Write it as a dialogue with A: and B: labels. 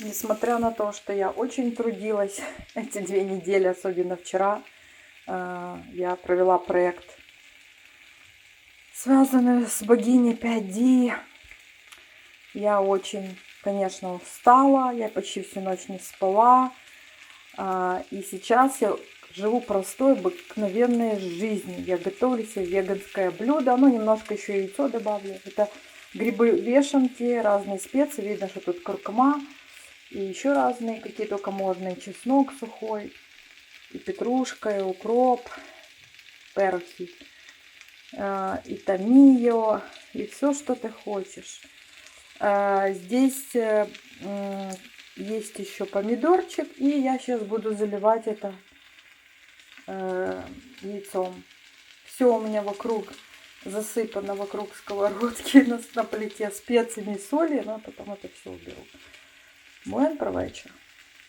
A: Несмотря на то, что я очень трудилась эти 2 недели, особенно вчера, я провела проект, связанный с богиней 5D. Я очень, конечно, устала, я почти всю ночь не спала. И сейчас я живу простой, обыкновенной жизнью. Я готовлю себе веганское блюдо, ну, немножко еще яйцо добавлю. Это грибы-вешенки, разные специи, видно, что тут куркума. И еще разные, какие только можно. И чеснок сухой, и петрушка, и укроп, перцы, и томио, и все, что ты хочешь. Здесь есть еще помидорчик, и я сейчас буду заливать это яйцом. Все у меня вокруг засыпано, вокруг сковородки на плите специями и солью, но потом это все уберу. Buen provecho.